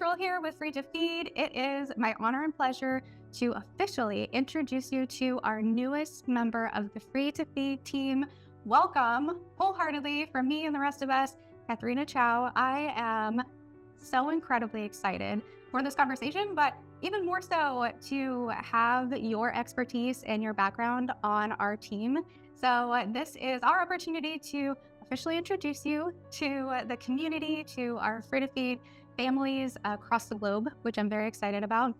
Cheryl here with Free to Feed. It is my honor and pleasure to officially introduce you to our newest member of the Free to Feed team. Welcome wholeheartedly from me and the rest of us, Kathrina Chow. I am so incredibly excited for this conversation, but even more so to have your expertise and your background on our team. So this is our opportunity to officially introduce you to the community, to our Free to Feed families across the globe, which I'm very excited about.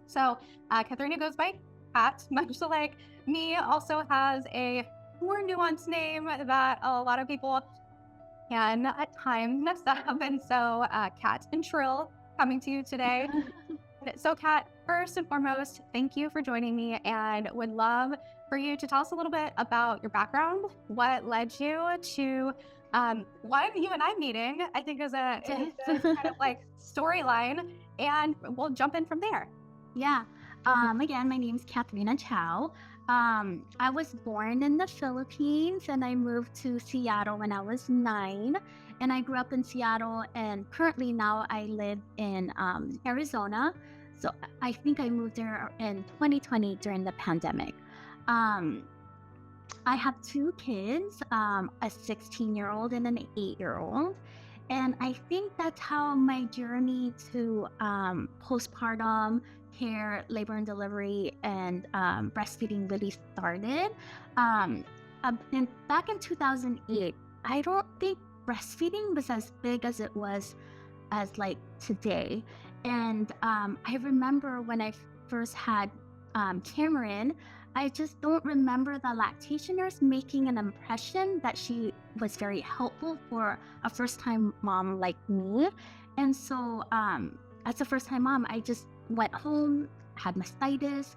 So Kathrina goes by Kat, much like me, also has a more nuanced name that a lot of people can at times mess up. And so Kat and Trill coming to you today. So Kat, first and foremost, thank you for joining me, and would love for you to tell us a little bit about your background, what led you to why you and I meeting, I think is a kind of like storyline, and we'll jump in from there. Yeah. Again, my name is Kathrina Chow. I was born in the Philippines and I moved to Seattle when I was 9. And I grew up in Seattle, and currently now I live in Arizona. So I think I moved there in 2020 during the pandemic. I have 2 kids, a 16-year-old and an 8-year-old. And I think that's how my journey to postpartum care, labor and delivery, and breastfeeding really started. And back in 2008, I don't think breastfeeding was as big as it was as like today. And I remember when I first had Cameron, I just don't remember the lactation nurse making an impression that she was very helpful for a first-time mom like me. And so as a first-time mom, I just went home, had mastitis,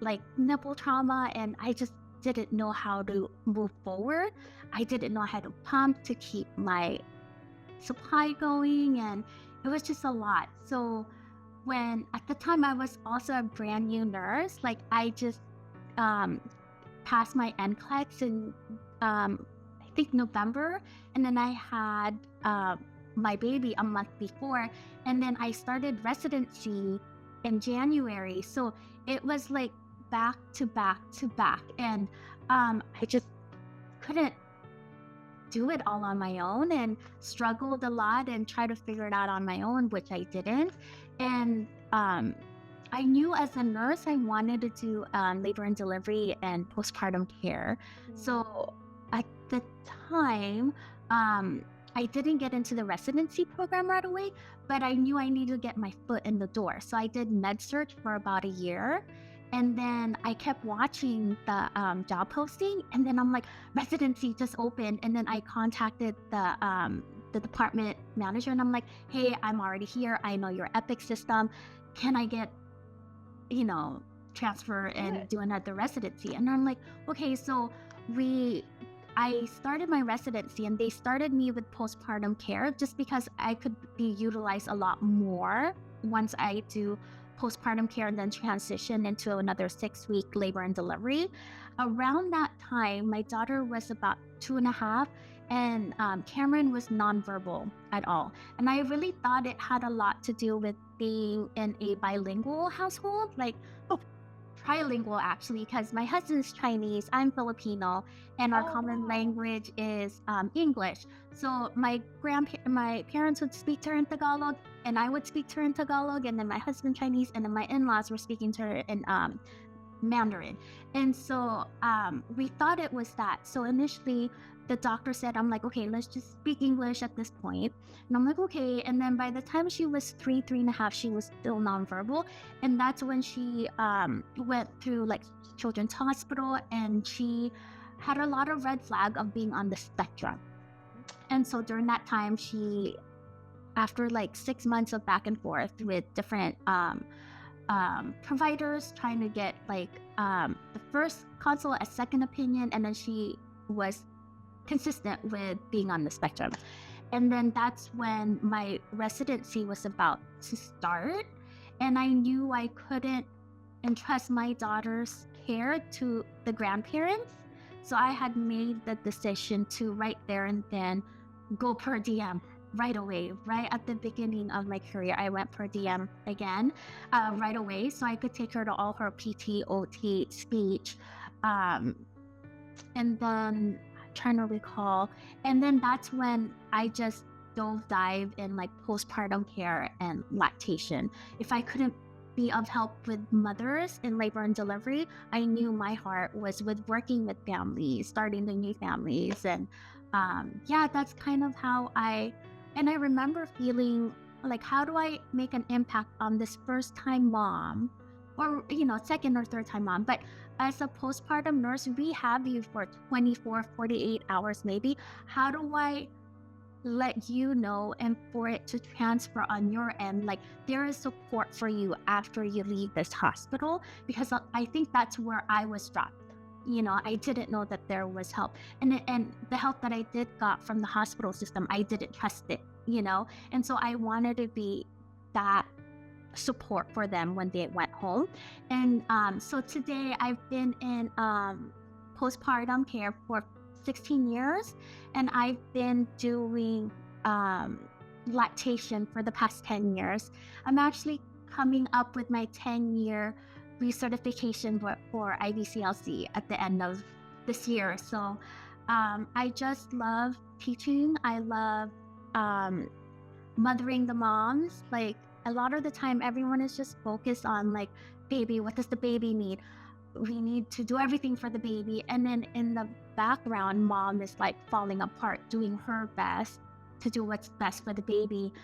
like nipple trauma, and I just didn't know how to move forward. I didn't know how to pump to keep my supply going, and it was just a lot. So when at the time I was also a brand new nurse, like I just passed my NCLEX in I think November, and then I had my baby a month before, and then I started residency in January. So it was like back to back to back, and I just couldn't do it all on my own and struggled a lot and tried to figure it out on my own, which I didn't. And I knew as a nurse I wanted to do labor and delivery and postpartum care. So at the time, I didn't get into the residency program right away, but I knew I needed to get my foot in the door. So I did med search for about a year. And then I kept watching the job posting, and then I'm like, residency just opened. And then I contacted the department manager, and I'm like, hey, I'm already here. I know your Epic system. Can I get, transfer and do another residency? And I'm like, okay. So I started my residency, and they started me with postpartum care just because I could be utilized a lot more once I do postpartum care and then transition into another 6-week labor and delivery. Around that time, my daughter was about 2.5, and Cameron was nonverbal at all. And I really thought it had a lot to do with being in a bilingual household, trilingual actually, because my husband's Chinese, I'm Filipino, and our common language is English. So my parents would speak to her in Tagalog, and I would speak to her in Tagalog, and then my husband Chinese, and then my in-laws were speaking to her in Mandarin. And so we thought it was that. So initially the doctor said, I'm like, okay, let's just speak English at this point. And I'm like, okay. And then by the time she was 3.5, she was still nonverbal. And that's when she went through like Children's Hospital, and she had a lot of red flag of being on the spectrum. And so during that time, after like 6 months of back and forth with different providers trying to get like the first consult, a second opinion, and then she was consistent with being on the spectrum. And then that's when my residency was about to start, and I knew I couldn't entrust my daughter's care to the grandparents. So I had made the decision to right there and then go per diem right away. Right at the beginning of my career, I went per diem again right away, so I could take her to all her PT, OT, speech, um, and then trying to recall, and then that's when I just dive in like postpartum care and lactation. If I couldn't be of help with mothers in labor and delivery, I knew my heart was with working with families, starting the new families, and yeah, that's kind of how and I remember feeling like, how do I make an impact on this first time mom, or second or third time mom, but as a postpartum nurse, we have you for 24, 48 hours maybe. How do I let you know and for it to transfer on your end, like there is support for you after you leave this hospital? Because I think that's where I was dropped. I didn't know that there was help, and the help that I did got from the hospital system, I didn't trust it, and so I wanted to be that support for them when they went home. And so today I've been in postpartum care for 16 years, and I've been doing lactation for the past 10 years. I'm actually coming up with my 10-year recertification for IBCLC at the end of this year. So I just love teaching. I love mothering the moms. Like, a lot of the time everyone is just focused on like, baby, what does the baby need? We need to do everything for the baby, and then in the background, mom is like falling apart, doing her best to do what's best for the baby,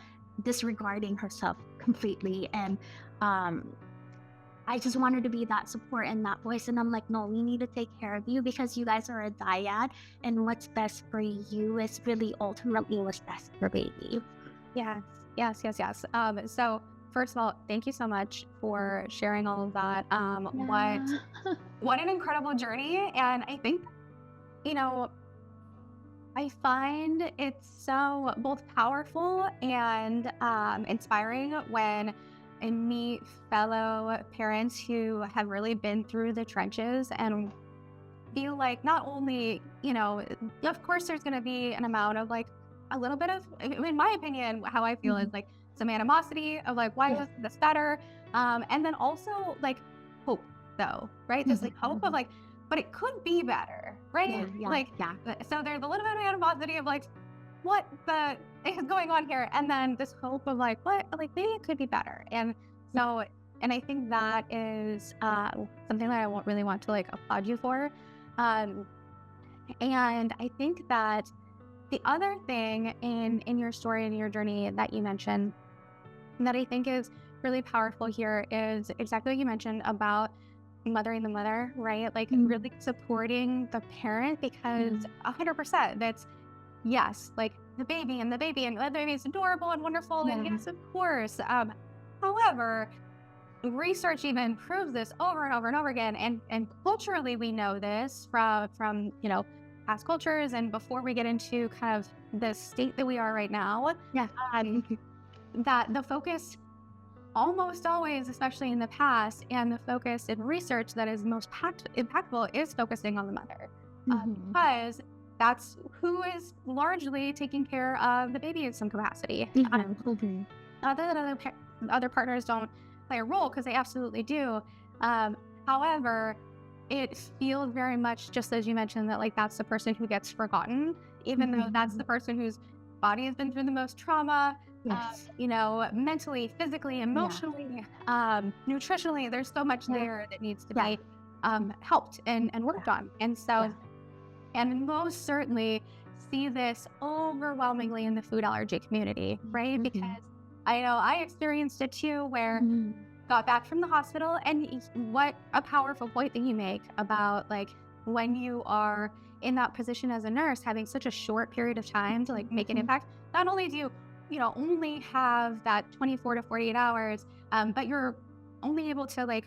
disregarding herself completely. And I just wanted to be that support and that voice, and I'm like, no, we need to take care of you because you guys are a dyad, and what's best for you is really ultimately what's best for baby. Yes, yes, yes, yes. So first of all, thank you so much for sharing all of that. What an incredible journey. And I think, I find it's so both powerful and inspiring when I meet fellow parents who have really been through the trenches and feel like not only, of course there's going to be an amount of like a little bit of, in my opinion, how I feel is like some animosity of like, why wasn't this better? And then also like hope though, right? There's like hope of like, but it could be better, right? So there's a little bit of animosity of like, what the is going on here? And then this hope of like, what, like maybe it could be better. And so, and I think that is something that I won't really want to like applaud you for. And I think that the other thing in your story and your journey that you mentioned that I think is really powerful here is exactly what you mentioned about mothering the mother, right? Like really supporting the parent, because 100% that's yes, like the baby and the baby is adorable and wonderful. And yes, of course. However, research even proves this over and over and over again. And culturally, we know this from past cultures, and before we get into kind of the state that we are right now, that the focus almost always, especially in the past, and the focus in research that is most impactful is focusing on the mother, because that's who is largely taking care of the baby in some capacity. Not that other partners don't play a role, because they absolutely do. However, it feels very much, just as you mentioned, that like that's the person who gets forgotten, even though that's the person whose body has been through the most trauma, mentally, physically, emotionally, nutritionally. There's so much there that needs to be helped and worked on. And so, and most certainly see this overwhelmingly in the food allergy community, right? Because I know I experienced it too, where got back from the hospital, and what a powerful point that you make about like when you are in that position as a nurse, having such a short period of time to like make an impact. Not only do you only have that 24 to 48 hours, but you're only able to like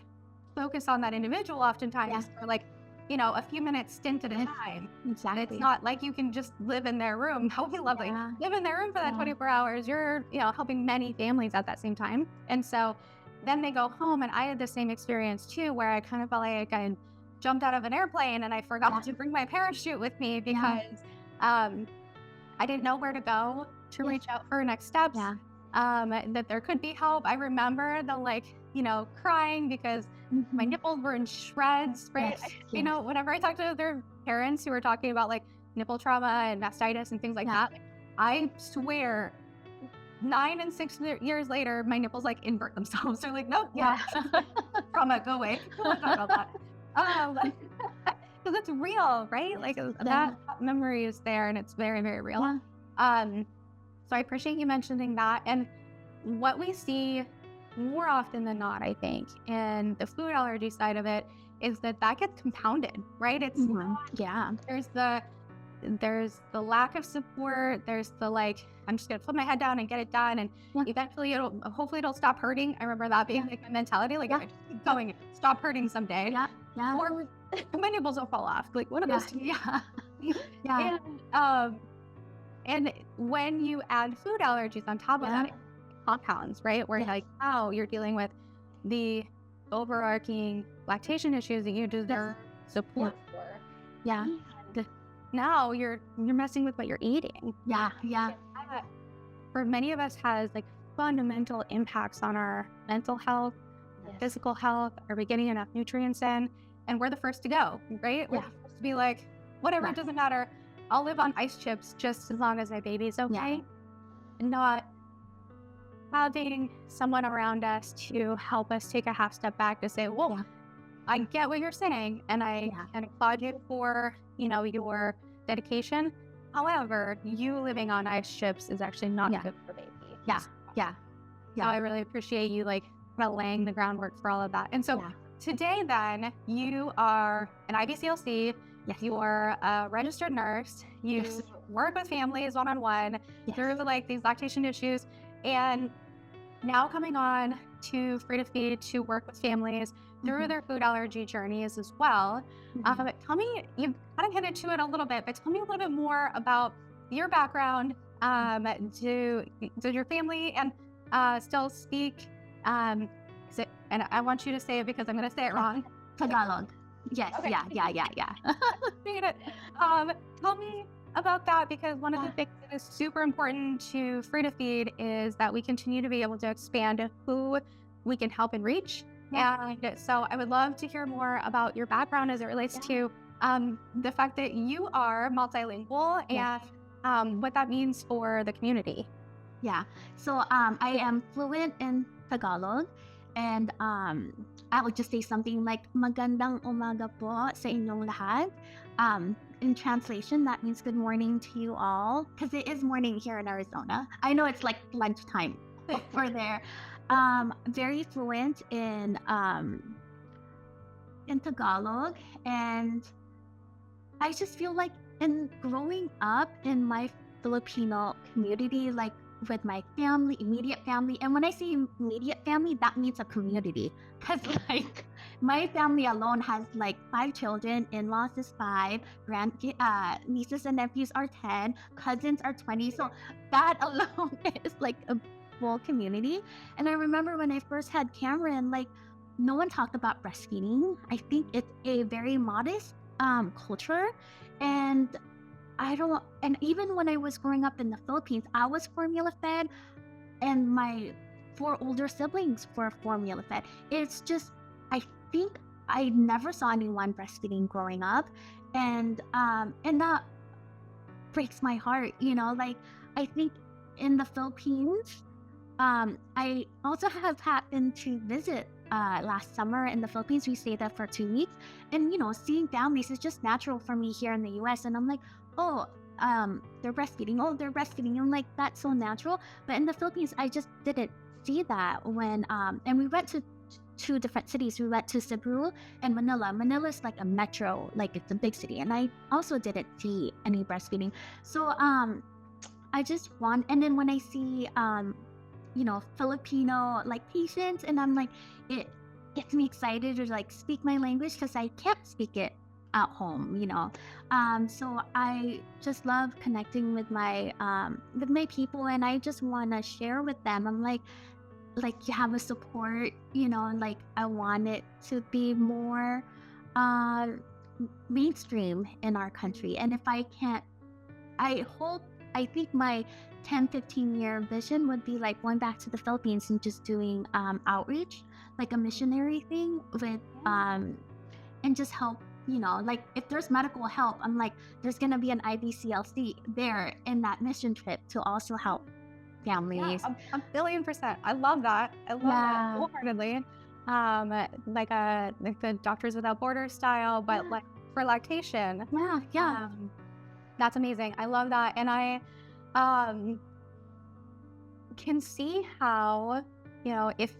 focus on that individual oftentimes for like a few minutes stint at a time. Exactly. It's not like you can just live in their room. That would be lovely. Live in their room for that 24 hours. You're helping many families at that same time. And so then they go home, and I had the same experience too, where I kind of felt like I jumped out of an airplane and I forgot to bring my parachute with me because I didn't know where to go to Yes. reach out for next steps, Yeah. that there could be help. I remember the crying because my Mhm. nipples were in shreds, right? Yes. Yes. Whenever I talk to their parents who are talking about like nipple trauma and mastitis and things like Yeah. that, like, I swear 9 and 6 years later, my nipples like invert themselves. They're like, nope, yeah, Yeah. trauma, go away. Don't want to talk about that. Because it's real, right? Yes. Like Yeah. that memory is there and it's very, very real. Yeah. Um, so I appreciate you mentioning that. And what we see more often than not, I think, in the food allergy side of it is that gets compounded, right? It's Mhm. Yeah. there's the lack of support. There's the I'm just gonna put my head down and get it done, and Yeah. eventually hopefully it'll stop hurting. I remember that being like my mentality, like if I just keep going, it'll stop hurting someday, Yeah. Yeah. or my nipples will fall off. Like one of Yeah. those two. Yeah. Yeah. And when you add food allergies on top of Yeah. that, compounds, right? Where Yes. like now you're dealing with the overarching lactation issues that you deserve support for. Yeah. And now you're messing with what you're eating. Yeah. Yeah. That, for many of us, has like fundamental impacts on our mental health, Yes. physical health. Are we getting enough nutrients in? And we're the first to go, right? We're Yeah. the first to be like, whatever, it doesn't matter. I'll live on ice chips just as long as my baby's okay. And not having someone around us to help us take a half step back to say, well, I get what you're saying, and I applaud you for, your dedication. However, you living on ice chips is actually not good for baby. Yeah. Yeah. So I really appreciate you kind of laying the groundwork for all of that. And so today then, you are an IBCLC, you are a registered nurse, you work with families one-on-one through these lactation issues, and now coming on to Free to Feed to work with families through their food allergy journeys as well. Tell me, you kind of hinted to it a little bit, but tell me a little bit more about your background. Do your family and still speak? And I want you to say it because I'm going to say it wrong. Tagalog. Yes. Okay. Yeah. Tell me about that, because one of the things that is super important to Free to Feed is that we continue to be able to expand who we can help and reach. And so I would love to hear more about your background as it relates to the fact that you are multilingual and what that means for the community. Yeah. So I am fluent in Tagalog, and I would just say something like magandang umaga po sa inyong lahat. In translation, that means good morning to you all, because it is morning here in Arizona. I know it's like lunchtime over there. Very fluent in Tagalog, and I just feel like in growing up in my Filipino community, like with my family, immediate family, and when I say immediate family, that means a community, because like my family alone has like 5 children, in-laws is 5, nieces and nephews are 10, cousins are 20, so that alone is like a full community. And I remember when I first had Cameron, like no one talked about breastfeeding. I think it's a very modest culture, and even when I was growing up in the Philippines, I was formula fed, and my 4 older siblings were formula fed. It's just, I think I never saw anyone breastfeeding growing up, and that breaks my heart. Like I think in the Philippines, I also have happened to visit last summer in the Philippines. We stayed there for 2 weeks, and seeing families is just natural for me here in the US, and I'm like, oh, they're breastfeeding. Oh, they're breastfeeding. I'm like, that's so natural. But in the Philippines, I just didn't see that when, and we went to 2 different cities. We went to Cebu and Manila. Manila is like a metro, like it's a big city. And I also didn't see any breastfeeding. So, I just want, and then when I see, Filipino like patients, and I'm like, it gets me excited to like speak my language, because I can't speak it at home. So I just love connecting with my people, and I just want to share with them. I'm like you have a support, like I want it to be more mainstream in our country. And if I can't, I think my 10-15 year vision would be like going back to the Philippines and just doing outreach, like a missionary thing with and just help, like if there's medical help, I'm like, there's gonna be an IBCLC there in that mission trip to also help Yeah, families. a billion percent. I love that. I love that Yeah. wholeheartedly. Like the Doctors Without Borders style, but Yeah. like for lactation. Yeah. Yeah. That's amazing. I love that. And I um can see how, if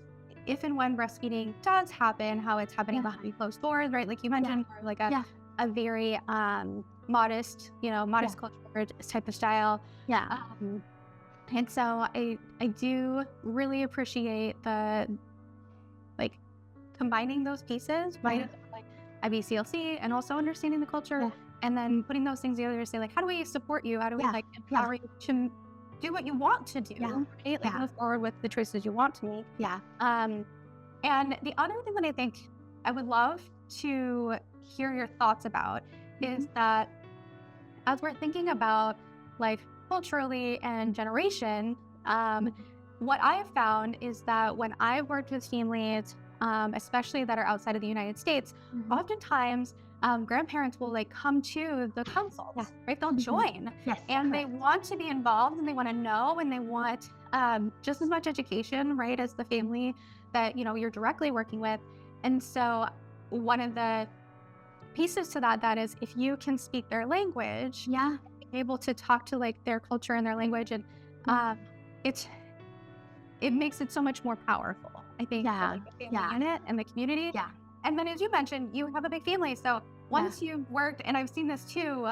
and when breastfeeding does happen, how it's happening Yeah. behind closed doors, right? Like you mentioned, or like Yeah. a very modest, modest culture type of style. Yeah. And so I do really appreciate the like combining those pieces, right? Like IBCLC and also understanding the culture, Yeah. and then putting those things together to say like, how do we support you? How do we like empower you to do what you want to do? Right? Like move forward with the choices you want to make. Yeah. And the other thing that I think I would love to hear your thoughts about is that as we're thinking about like culturally and generation, what I have found is that when I've worked with families, especially that are outside of the United States, oftentimes grandparents will like come to the consults, right? They'll join, and they want to be involved, and they want to know, and they want just as much education, right, as the family that you're directly working with. And so one of the pieces to that is if you can speak their language, able to talk to like their culture and their language, and it makes it so much more powerful, I think, for like the family unit and the community. And then as you mentioned, you have a big family, so once you've worked, and I've seen this too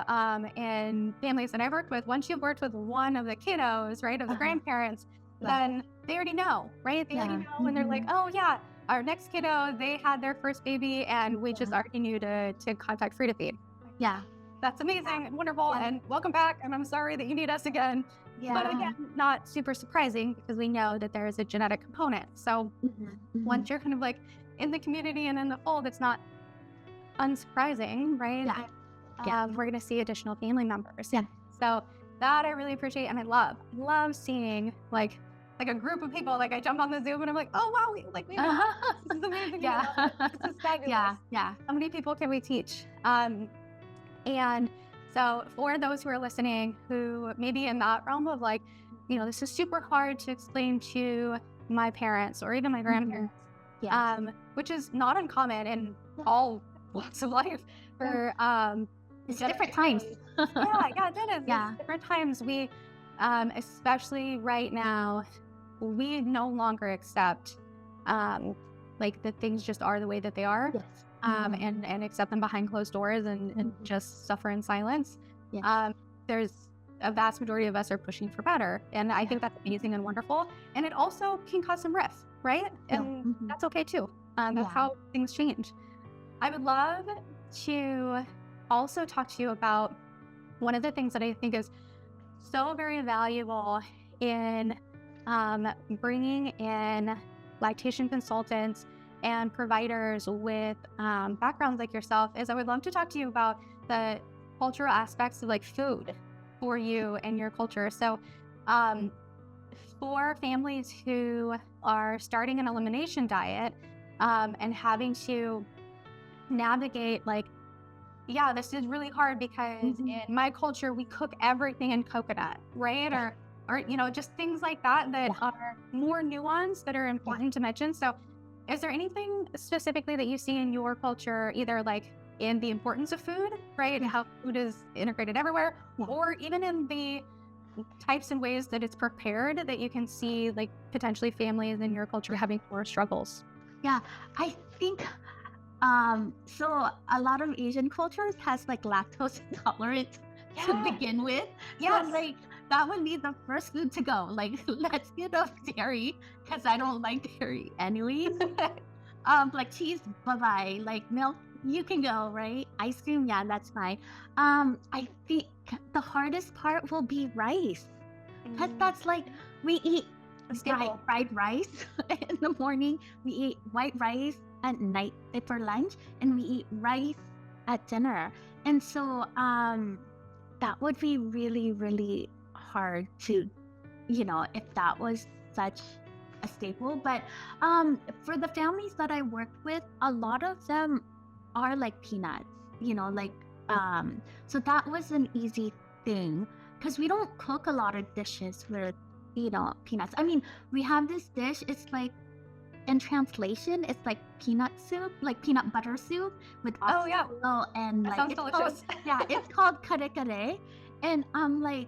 in families that I've worked with, once you've worked with one of the kiddos, right, of the grandparents, then they already know, right? They already know, and they're like, oh yeah, our next kiddo, they had their first baby, and we just already knew to contact Free to Feed. That's amazing and wonderful, and welcome back, and I'm sorry that you need us again. But again, not super surprising because we know that there is a genetic component. So once you're kind of like in the community and in the fold, it's not unsurprising, right? We're going to see additional family members. So that I really appreciate, and I love seeing like a group of people. Like I jump on the Zoom and I'm like, oh wow, this is amazing. This is fabulous. How many people can we teach? And so for those who are listening who maybe in that realm of like, this is super hard to explain to my parents or even my grandparents, which is not uncommon in all walks of life for it's different times. It is. Different times. We especially right now, we no longer accept like that things just are the way that they are. And accept them behind closed doors and just suffer in silence. There's a vast majority of us are pushing for better, and I think that's amazing and wonderful. And it also can cause some rift, right? And that's okay too. That's how things change. I would love to also talk to you about one of the things that I think is so very valuable in bringing in lactation consultants and providers with backgrounds like yourself is I would love to talk to you about the cultural aspects of like food for you and your culture. So for families who are starting an elimination diet and having to navigate like, this is really hard because in my culture, we cook everything in coconut, right? Or just things like that are more nuanced that are important to mention. So is there anything specifically that you see in your culture, either like in the importance of food, right? How food is integrated everywhere, or even in the types and ways that it's prepared that you can see like potentially families in your culture having more struggles? I think so a lot of Asian cultures has like lactose intolerance to begin with. So like that would be the first food to go. Like let's get off dairy because I don't like dairy anyways. Like cheese, bye-bye. Like milk, you can go, right? Ice cream, that's fine. I think the hardest part will be rice. Because that's like we eat fried rice in the morning, we eat white rice at night for lunch, and we eat rice at dinner. And so that would be really, really hard to if that was such a staple. But for the families that I worked with, a lot of them are like peanuts, like so that was an easy thing because we don't cook a lot of dishes with peanuts. I mean, we have this dish, it's like, in translation, it's like peanut soup, like peanut butter soup with Oh yeah, oil and that like sounds it's called, delicious. yeah, it's called kare kare. And like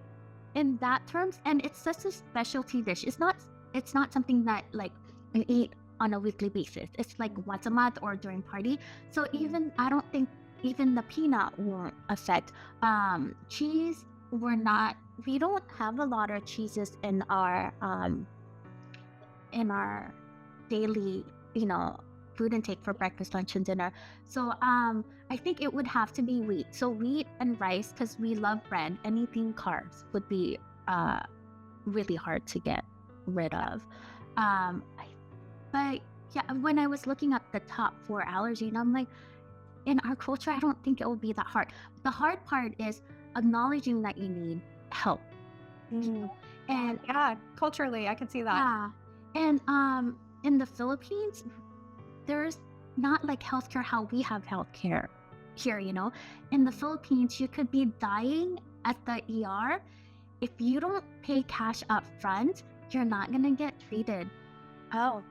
in that terms, and it's such a specialty dish. It's not something that like we eat on a weekly basis. It's like once a month or during party. So even I don't think even the peanut won't affect. Cheese, we don't have a lot of cheeses in our daily, you know, food intake for breakfast, lunch, and dinner. So I think it would have to be wheat. So wheat and rice, because we love bread. Anything carbs would be uh, really hard to get rid of. I, but yeah, when I was looking at the top four allergies, and I'm like, in our culture, I don't think it will be that hard. The hard part is acknowledging that you need help. Mm. And Yeah, culturally, I can see that. yeah, and in the Philippines, there's not like healthcare how we have healthcare here, In the Philippines, you could be dying at the ER. If you don't pay cash up front, you're not gonna get treated. Oh,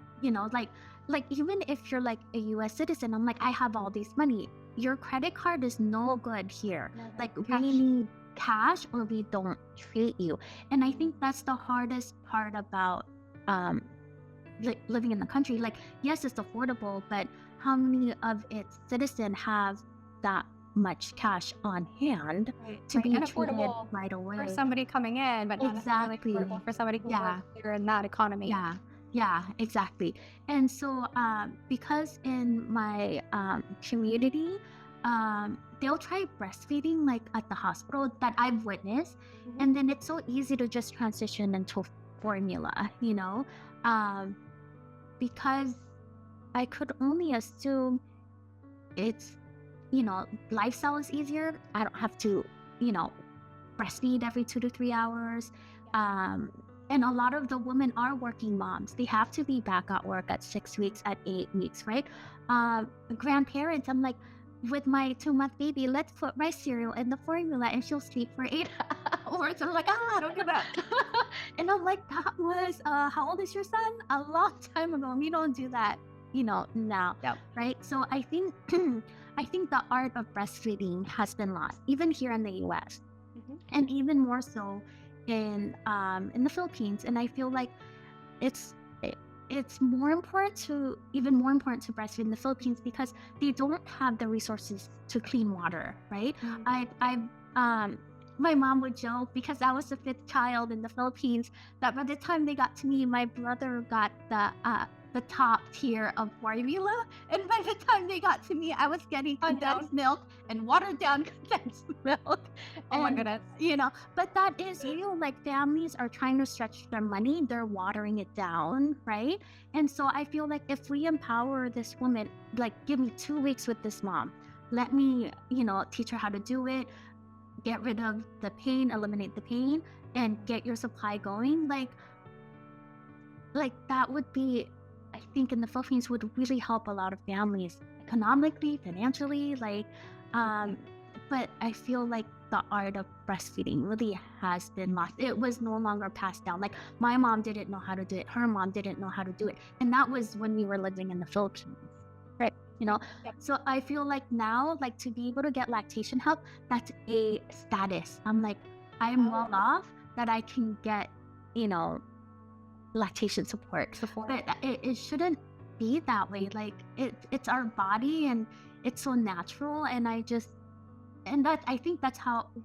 Like even if you're like a US citizen, I'm like, I have all this money. Your credit card is no good here. Like we cash. need cash or we don't treat you. And I think that's the hardest part about um living in the country. Like, yes, it's affordable, but how many of its citizens have that much cash on hand to Right, be and treated affordable right for away? somebody coming in, but not necessarily Exactly. affordable for somebody who Yeah. lives here in that economy. Yeah, exactly. And so, because in my community, they'll try breastfeeding like at the hospital that I've witnessed, and then it's so easy to just transition into formula, um, because I could only assume it's, lifestyle is easier. I don't have to, you know, breastfeed every 2 to 3 hours. And a lot of the women are working moms. They have to be back at work at 6 weeks, at 8 weeks, right? Grandparents, I'm like, with my 2-month baby, let's put rice cereal in the formula and she'll sleep for 8 hours. And I'm like, don't do that. And I'm like, that was, how old is your son? A long time ago. We don't do that, now, Yep. right? So I think, I think the art of breastfeeding has been lost, even here in the US and even more so in the Philippines. And I feel like it's it's even more important to breastfeed in the Philippines because they don't have the resources to clean water, right? I my mom would joke because I was the fifth child in the Philippines that by the time they got to me, my brother got the top tier of formula, and by the time they got to me, I was getting condensed milk and watered down condensed milk. Oh my goodness. But that is real. Like families are trying to stretch their money, they're watering it down, right? And so I feel like if we empower this woman, like give me 2 weeks with this mom, let me, teach her how to do it, get rid of the pain, eliminate the pain, and get your supply going. Like that would be, I think in the Philippines would really help a lot of families economically, financially, but I feel like the art of breastfeeding really has been lost. It was no longer passed down. Like my mom didn't know how to do it. Her mom didn't know how to do it. And that was when we were living in the Philippines. Right. Yep. So I feel like now, like to be able to get lactation help, that's a status. I'm like, I'm well off that I can get, lactation support. But it shouldn't be that way. Like it's our body and it's so natural. And I think that's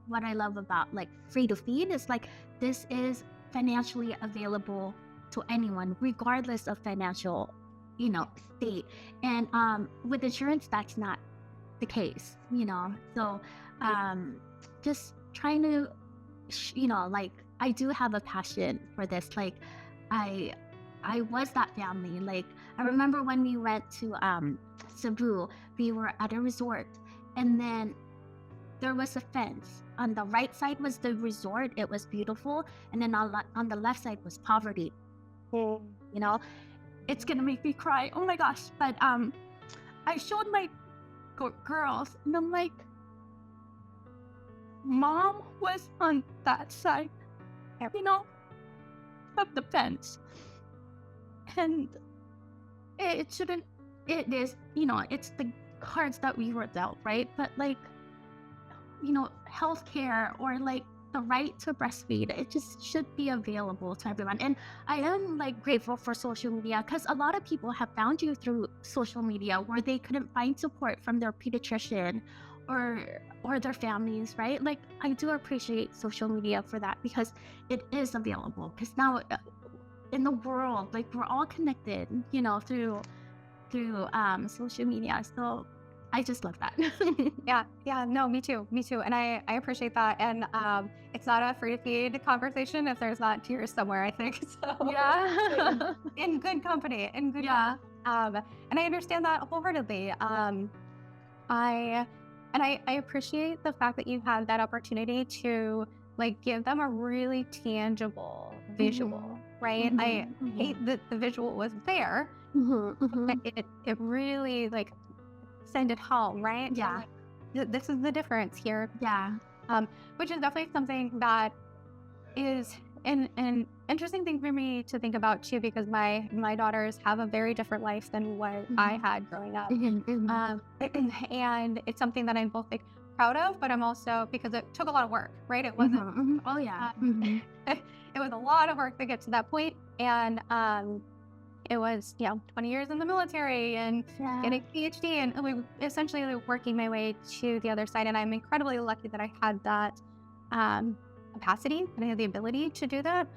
what I love about like free to feed is like, this is financially available to anyone, regardless of financial, state. And with insurance, that's not the case, so just trying to, like I do have a passion for this. Like I was that family. Like I remember when we went to Cebu, we were at a resort, and then there was a fence. On the right side was the resort. It was beautiful. And then on the left side was poverty. You know, it's going to make me cry. Oh my gosh. But I showed my girls and I'm like, mom was on that side, you know, of the fence. And it shouldn't, it is, you know, it's the cards that we were dealt, right? But like, you know, healthcare or like the right to breastfeed, it just should be available to everyone. And I am like grateful for social media, because a lot of people have found you through social media where they couldn't find support from their pediatrician or their families, right? Like, I do appreciate social media for that, because it is available. Because now in the world, like, we're all connected, you know, through social media. So I just love that. Yeah, no, me too. And I appreciate that. And it's not a free to feed conversation if there's not tears somewhere, I think. So Yeah. in good company, Yeah. and I understand that wholeheartedly. I appreciate the fact that you had that opportunity to like give them a really tangible visual, right? I hate that the visual was there, but it really like send it home, right? Yeah. Like, this is the difference here. Yeah. Which is definitely something that is an interesting thing for me to think about too, because my daughters have a very different life than what I had growing up. And it's something that I'm both like proud of, but I'm also, because it took a lot of work, right? It wasn't, Oh yeah. it was a lot of work to get to that point. And it was, 20 years in the military and getting a PhD and essentially working my way to the other side. And I'm incredibly lucky that I had that capacity and I had the ability to do that.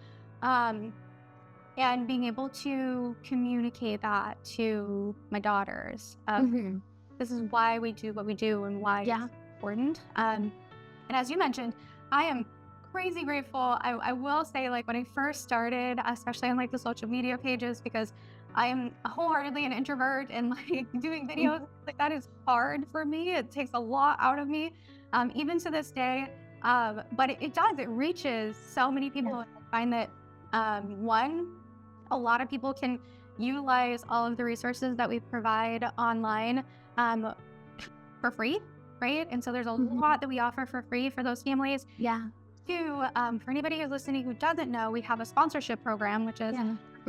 And being able to communicate that to my daughters. This is why we do what we do and why it's important. And as you mentioned, I am crazy grateful. I will say, like, when I first started, especially on like the social media pages, because I am wholeheartedly an introvert, and like doing videos like that is hard for me. It takes a lot out of me, even to this day. But it does. It reaches so many people. I find that one, a lot of people can utilize all of the resources that we provide online for free, right? And so there's a lot that we offer for free for those families. Yeah. Two, for anybody who's listening who doesn't know, we have a sponsorship program, which is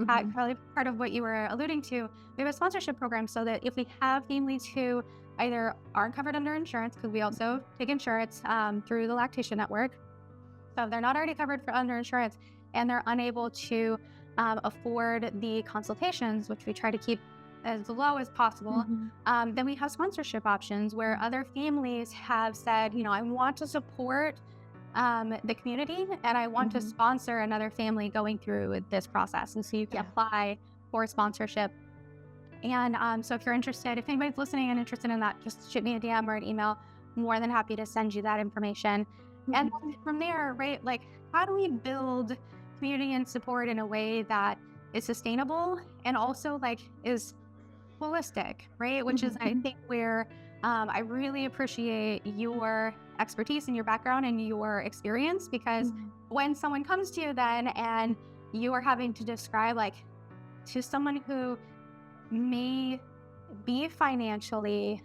probably part of what you were alluding to. We have a sponsorship program so that if we have families who either aren't covered under insurance, because we also take insurance through the Lactation Network. So if they're not already covered under insurance and they're unable to afford the consultations, which we try to keep as low as possible, then we have sponsorship options where other families have said, I want to support the community and I want to sponsor another family going through this process. And so you can apply for sponsorship. And so if you're interested, if anybody's listening and interested in that, just shoot me a DM or an email. More than happy to send you that information. And then from there, right, like, how do we build community and support in a way that is sustainable and also like is holistic, right? Which is, I think, where I really appreciate your expertise and your background and your experience, because when someone comes to you then and you are having to describe, like, to someone who may be financially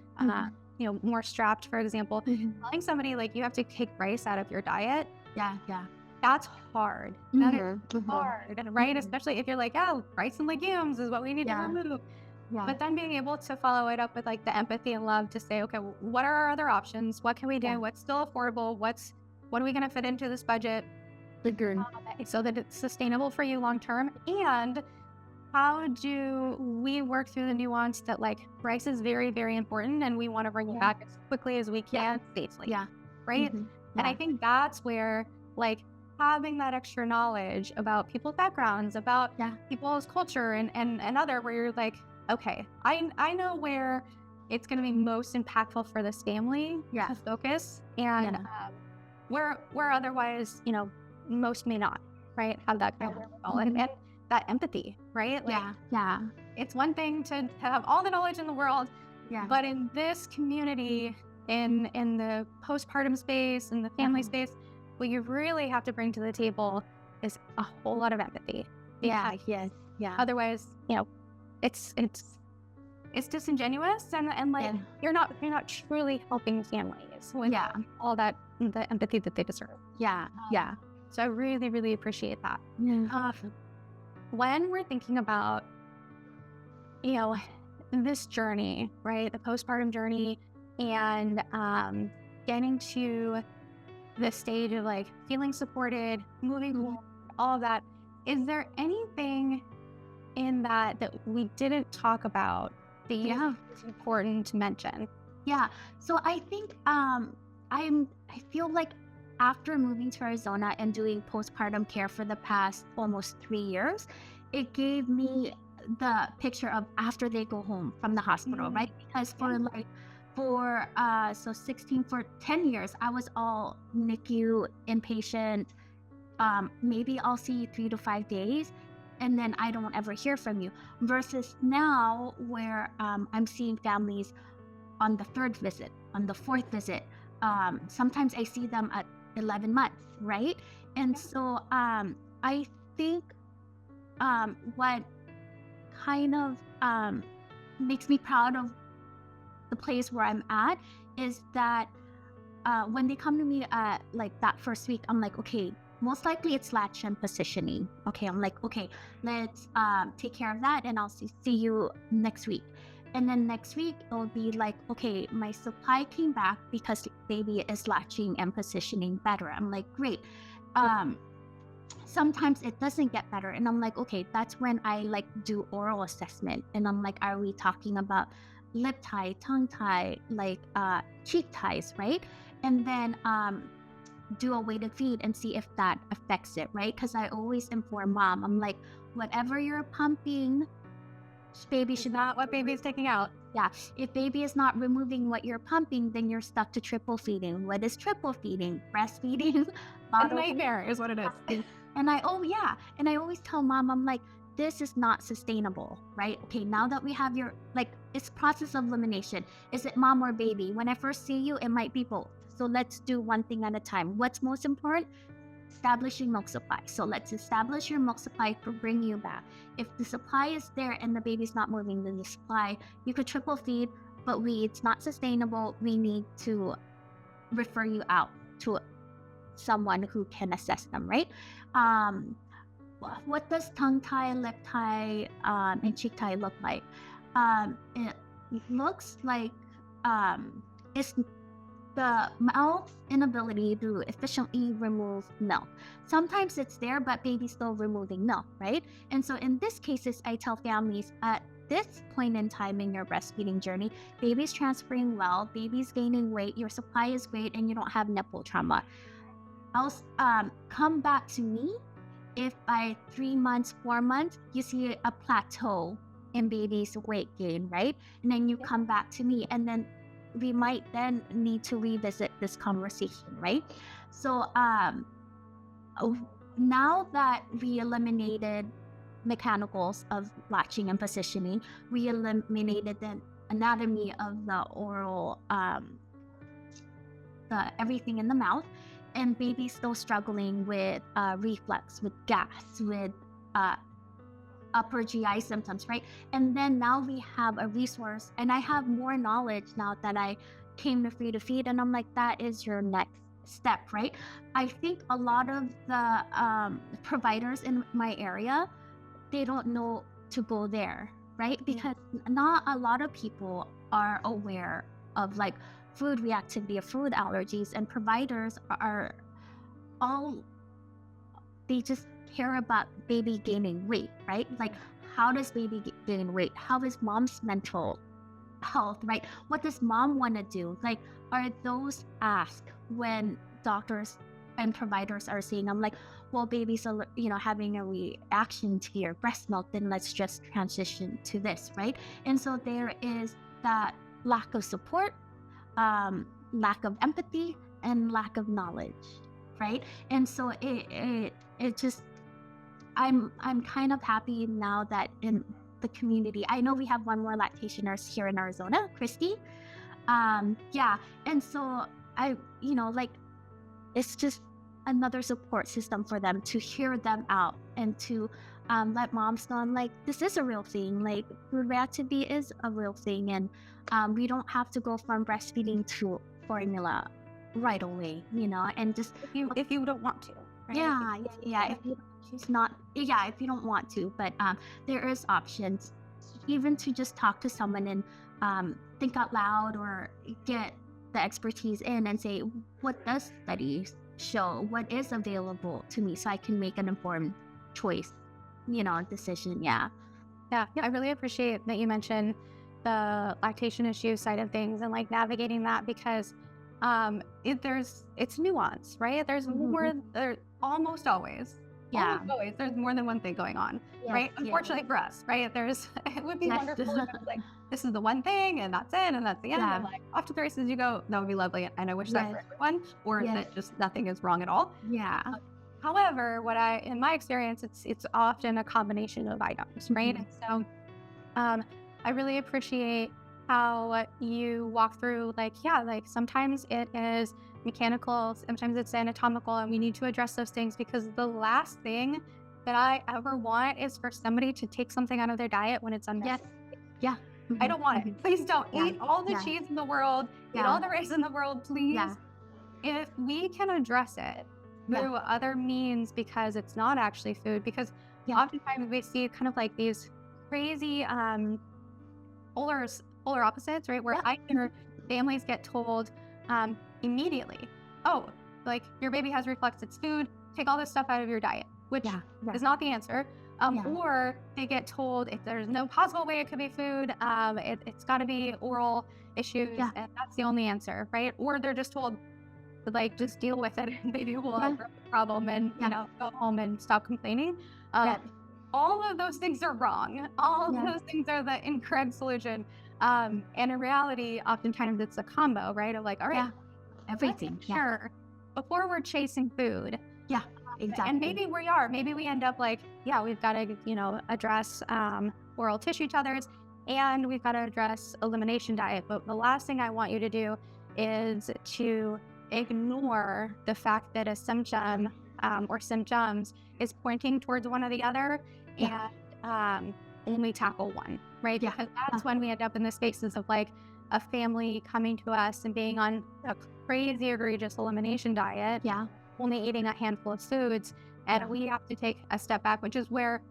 more strapped, for example, telling somebody like you have to take rice out of your diet, that's hard. That is hard, right? Especially if you're like, rice and legumes is what we need to remove. But then being able to follow it up with like the empathy and love to say, okay, what are our other options? What can we do? What's still affordable? What are we going to fit into this budget so that it's sustainable for you long term? And how do we work through the nuance that, like, rice is very, very important and we want to bring it back as quickly as we can safely, right? And I think that's where, like, having that extra knowledge about people's backgrounds, about people's culture and other, where you're like, okay, I know where it's going to be most impactful for this family to focus, and where otherwise, most may not, right? Have that kind of wherewithal and that empathy, right? Like, it's one thing to have all the knowledge in the world, but in this community, in the postpartum space, in the family space, what you really have to bring to the table is a whole lot of empathy. Yeah. Yes. Yeah. Otherwise, it's disingenuous, and like Yeah. you're not truly helping families with Yeah. all that the empathy that they deserve. Yeah. Yeah. So I really, really appreciate that. Yeah. When we're thinking about, this journey, right, the postpartum journey, and getting to the stage of like feeling supported, moving forward, all of that, is there anything in that we didn't talk about that you think is important to mention? Yeah. So I think I feel like after moving to Arizona and doing postpartum care for the past almost 3 years, it gave me the picture of after they go home from the hospital, right? Because so 16 for 10 years, I was all NICU inpatient. Maybe I'll see you 3 to 5 days, and then I don't ever hear from you. Versus now, where I'm seeing families on the 3rd visit, on the 4th visit. Sometimes I see them at 11 months, right? And so I think what kind of makes me proud of the place where I'm at is that when they come to me at like that first week, I'm like, okay, most likely it's latch and positioning. Okay, I'm like, okay, let's take care of that, and I'll see you next week. And then next week it'll be like, okay, my supply came back because baby is latching and positioning better. I'm like, great. Sometimes it doesn't get better, and I'm like, okay, that's when I like do oral assessment, and I'm like, are we talking about lip tie, tongue tie, like cheek ties, right? And then do a weighted feed and see if that affects it, right? Because I always inform mom, I'm like, whatever you're pumping, baby should Not what baby's taking out. Yeah, if baby is not removing what you're pumping, then you're stuck to triple feeding. What is triple feeding? Breastfeeding, A nightmare is what it is. And I always tell mom, I'm like, this is not sustainable, right? Okay, now that we have it's process of elimination. Is it mom or baby? When I first see you, it might be both. So let's do one thing at a time. What's most important? Establishing milk supply. So let's establish your milk supply to bring you back. If the supply is there and the baby's not moving, then the supply, you could triple feed, but it's not sustainable. We need to refer you out to someone who can assess them, right? What does tongue tie, lip tie, and cheek tie look like? It looks like it's the mouth inability to efficiently remove milk. Sometimes it's there, but baby's still removing milk, right? And so in this cases, I tell families at this point in time in your breastfeeding journey, baby's transferring well, baby's gaining weight, your supply is great, and you don't have nipple trauma. I'll come back to me if by 3 months, 4 months, you see a plateau in baby's weight gain, right? And then you come back to me, and then we might then need to revisit this conversation, right? So now that we eliminated mechanicals of latching and positioning, we eliminated the anatomy of the oral, the everything in the mouth, and baby's still struggling with reflux, with gas, with upper GI symptoms, right? And then now we have a resource, and I have more knowledge now that I came to Free to Feed, and I'm like, that is your next step, right? I think a lot of the providers in my area, they don't know to go there, right? Because not a lot of people are aware of like food reactivity or food allergies, and providers are all, they just care about baby gaining weight, right? Like, how does baby gain weight? How is mom's mental health, right? What does mom want to do? Like, are those asked when doctors and providers are saying, I'm like, well, baby's having a reaction to your breast milk, then let's just transition to this, right? And so there is that lack of support, lack of empathy, and lack of knowledge, right? And so it just, I'm kind of happy now that in the community, I know we have one more lactation nurse here in Arizona, Christy. Yeah. And so like it's just another support system for them to hear them out and to let moms know like this is a real thing. Like food reactivity is a real thing, and we don't have to go from breastfeeding to formula right away, and just If you don't want to, right? yeah, yeah. If you choose not, yeah, if you don't want to, but there is options, even to just talk to someone and think out loud or get the expertise in and say, what does studies show? What is available to me so I can make an informed choice, decision. Yeah. Yeah, I really appreciate that you mentioned the lactation issue side of things and like navigating that, because it's nuance, right? There's more, there almost always. Yeah. Almost always, there's more than one thing going on, Yes, right? yes. Unfortunately for us, right? It would be Yes. wonderful if it was like, this is the one thing and that's it and that's the end. Yeah. And like off to the races you go. That would be lovely. And I wish that for Yes. everyone, or Yes. that just nothing is wrong at all. Yeah. However, in my experience, it's often a combination of items, right? And so I really appreciate how you walk through like sometimes it is mechanical, sometimes it's anatomical, and we need to address those things, because the last thing that I ever want is for somebody to take something out of their diet when it's unnecessary. Yeah. I don't want it. Please don't Yeah. eat all the Yeah. cheese in the world, eat all the rice in the world, please. Yeah. If we can address it through other means, because it's not actually food, because oftentimes we see kind of like these crazy polar opposites, right? Where I hear families get told immediately, oh, like your baby has reflux, it's food, take all this stuff out of your diet, which is not the answer. Or they get told if there's no possible way it could be food, it's got to be oral issues, and that's the only answer, right? Or they're just told, like, just deal with it and maybe we'll have a problem and, go home and stop complaining. All of those things are wrong. All of those things are the incorrect solution. And in reality, oftentimes it's a combo, right? Of like, all right, everything. Sure. Before we're chasing food. Yeah, exactly. And maybe we end up like, we've got to, address oral tissue tethers, and we've got to address elimination diet. But the last thing I want you to do is to ignore the fact that a symptom or symptoms is pointing towards one or the other, and only tackle one, right? Because that's when we end up in the spaces of like a family coming to us and being on a crazy egregious elimination diet, only eating a handful of foods, and we have to take a step back, which is where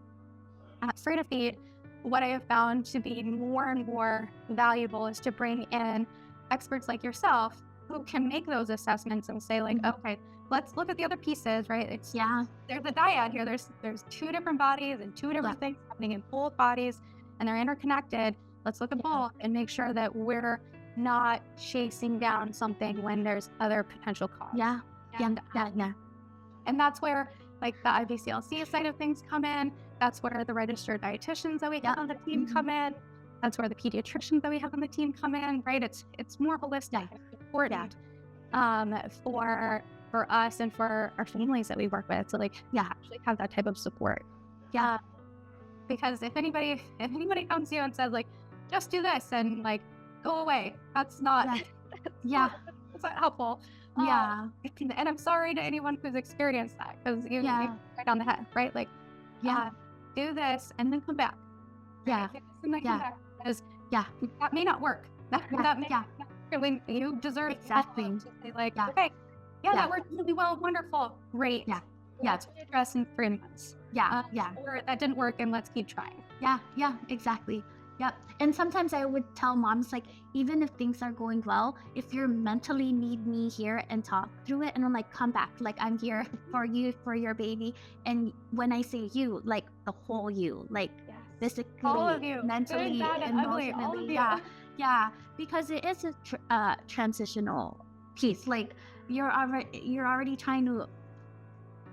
at Free to Feed, what I have found to be more and more valuable is to bring in experts like yourself who can make those assessments and say like, okay, let's look at the other pieces, right? There's a dyad here. There's two different bodies and two different things happening in both bodies, and they're interconnected. Let's look at both and make sure that we're not chasing down something when there's other potential causes. And that's where like the IBCLC side of things come in. That's where the registered dietitians that we have on the team come in. That's where the pediatricians that we have on the team come in, right? It's more holistic. It's important for us and for our families that we work with to actually have that type of support. Because if anybody comes to you and says like, just do this and like go away, that's not that's not helpful. And I'm sorry to anyone who's experienced that, because you right on the head, right? Like do this and then come back. And then come back, because that may not work. That may not really, you deserve exactly to say like, okay, that worked really well, wonderful, great. Let's address in 3 months. Or that didn't work and let's keep trying. Exactly. And sometimes I would tell moms, like, even if things are going well, if you mentally need me here and talk through it, and I'm like, come back, like I'm here for you, for your baby. And when I say you, like the whole you, like physically, all of you, mentally, good, bad, and ugly, emotionally, all of you. because it is a transitional piece. Like you're already trying to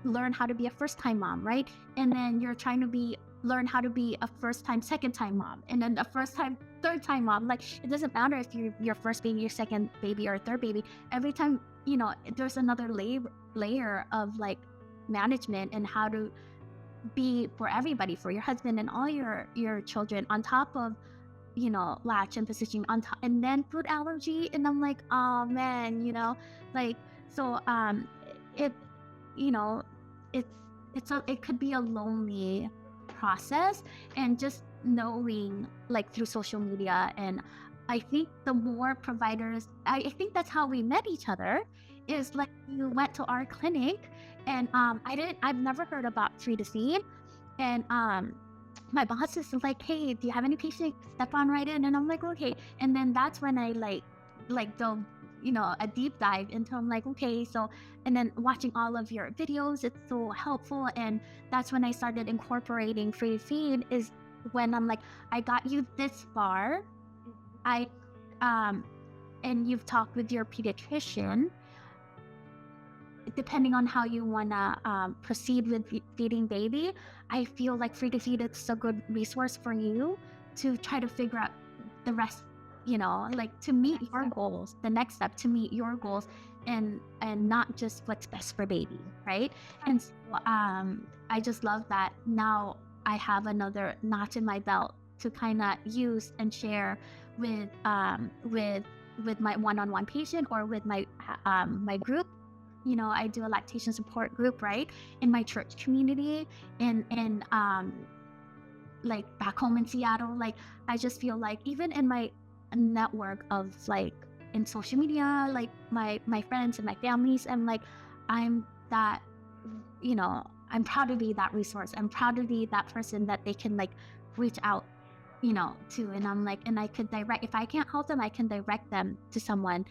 learn how to be a first-time mom, right? And then you're trying to learn how to be a first-time, second-time mom, and then a first-time, third-time mom. Like it doesn't matter if you're your first baby, your second baby, or third baby. Every time, there's another layer of like management and how to be for everybody, for your husband and all your children, on top of latch and positioning on top, and then food allergy, and I'm like, oh man, like so it you know it's it could be a lonely process, and just knowing like through social media. And I think the more providers, I think that's how we met each other, is like you went to our clinic, and I've never heard about Free to Feed, and my boss is like, hey, do you have any patients? Step on right in. And I'm like, okay. And then that's when I like dove, a deep dive into, I'm like, okay, so, and then watching all of your videos, it's so helpful. And that's when I started incorporating free feed, is when I'm like, I got you this far. I, and you've talked with your pediatrician, depending on how you want to proceed with feeding baby. I feel like Free to Feed is a good resource for you to try to figure out the rest, like to meet your goals, the next step to meet your goals, and not just what's best for baby, right? And so, I just love that now I have another notch in my belt to kind of use and share with my one-on-one patient, or with my my group. I do a lactation support group, right, in my church community, and like back home in Seattle. Like, I just feel like even in my network of like in social media, like my friends and my families, and like I'm that, I'm proud to be that resource. I'm proud to be that person that they can like reach out, to. And I'm like, and I could direct, if I can't help them, I can direct them to someone,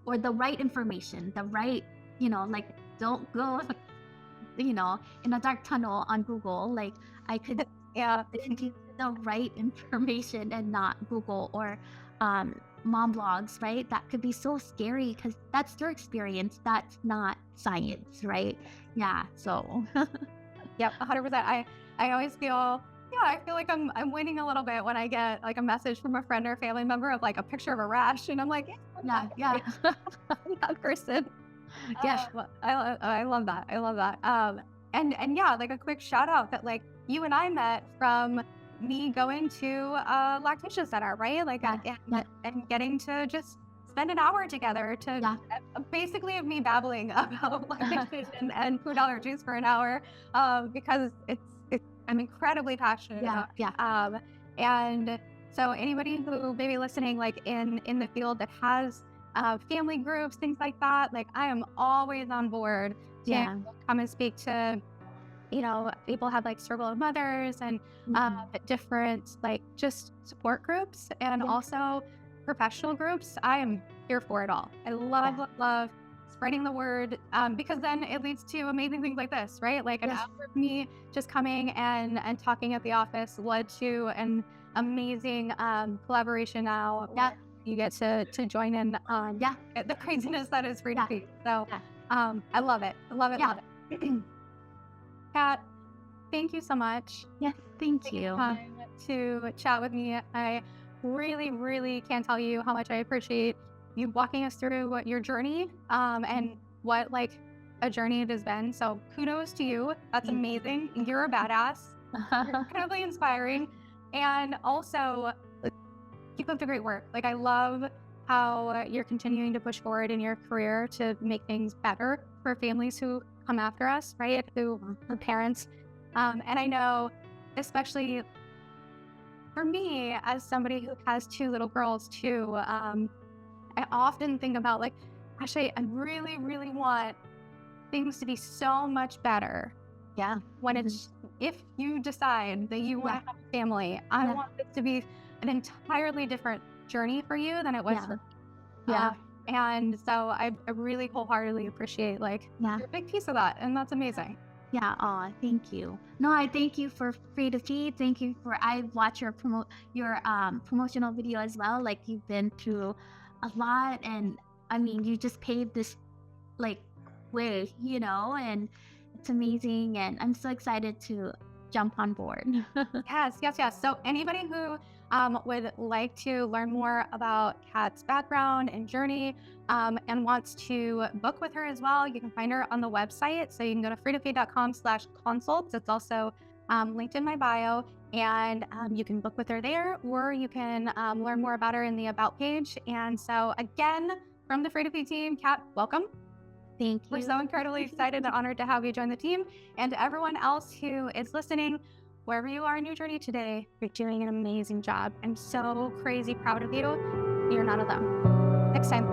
or the right information, the right, like, don't go, in a dark tunnel on Google. Like, I could Yeah. send you the right information, and not Google or mom blogs, right? That could be so scary, because that's their experience. That's not science, right? Yeah. So Yep, 100%. I always feel, yeah, I feel like I'm winning a little bit when I get like a message from a friend or family member of like a picture of a rash, and I'm like, yeah. that person. Yes. I love that. I love that. And yeah, like a quick shout out that like you and I met from me going to a lactation center, right? Like, and getting to just spend an hour together to basically of me babbling about lactation and food allergies for an hour, because I'm incredibly passionate about it. And so anybody who may be listening, like in the field that has family groups, things like that, like I am always on board to come and speak to, people have like Circle of Mothers and different like just support groups, and also professional groups. I am here for it all. I love spreading the word, because then it leads to amazing things like this, right? Like an hour of me just coming and talking at the office led to an amazing collaboration now. You get to join in on the craziness that is Free to Feed. So I love it. Love it. Kat, thank you so much. Yes, thank you. Time to chat with me. I really, really can't tell you how much I appreciate you walking us through what your journey, and what like a journey it has been. So kudos to you. That's amazing. You're a badass. You're incredibly inspiring. And also, keep up the great work. Like, I love how you're continuing to push forward in your career to make things better for families who come after us, right? Who are parents. And I know, especially for me, as somebody who has 2 little girls too, I often think about like, gosh, I really, really want things to be so much better. Yeah. When it's, if you decide that you want to have a family, I want this to be an entirely different journey for you than it was for me. And so I really wholeheartedly appreciate like you're a big piece of that, and that's amazing. Yeah. Oh, thank you. No, I thank you for Free to Feed. Thank you for, I watch your promotional video as well. Like, you've been through a lot, and I mean, you just paved this like way, and it's amazing, and I'm so excited to jump on board. Yes. So anybody who would like to learn more about Kat's background and journey, and wants to book with her as well, you can find her on the website. So you can go to freetofeed.com/consults. It's also linked in my bio. And you can book with her there, or you can learn more about her in the About page. And so, again, from the Free to Feed team, Kat, welcome. Thank We're you. so incredibly excited and honored to have you join the team. And to everyone else who is listening, wherever you are in your journey today, you're doing an amazing job. I'm so crazy proud of you. You're not alone. Next time.